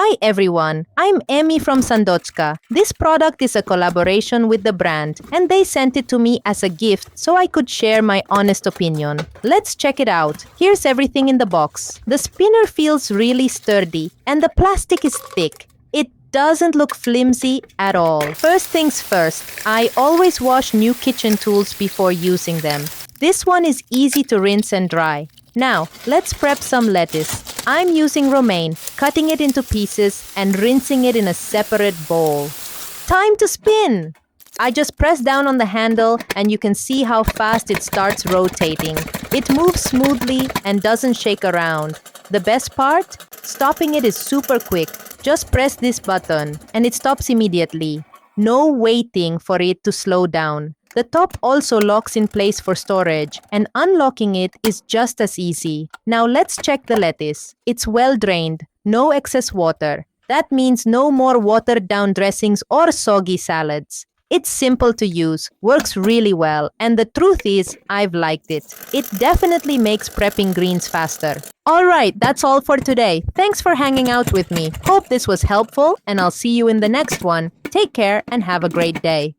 Hi everyone, I'm Emmy from Sandoczka. This product is a collaboration with the brand and they sent it to me as a gift so I could share my honest opinion. Let's check it out. Here's everything in the box. The spinner feels really sturdy and the plastic is thick. It doesn't look flimsy at all. First things first, I always wash new kitchen tools before using them. This one is easy to rinse and dry. Now, let's prep some lettuce. I'm using romaine, cutting it into pieces and rinsing it in a separate bowl. Time to spin! I just press down on the handle and you can see how fast it starts rotating. It moves smoothly and doesn't shake around. The best part? Stopping it is super quick. Just press this button and it stops immediately. No waiting for it to slow down. The top also locks in place for storage, and unlocking it is just as easy. Now let's check the lettuce. It's well drained, no excess water. That means no more watered down dressings or soggy salads. It's simple to use, works really well, and the truth is, I've liked it. It definitely makes prepping greens faster. Alright, that's all for today. Thanks for hanging out with me. Hope this was helpful, and I'll see you in the next one. Take care and have a great day.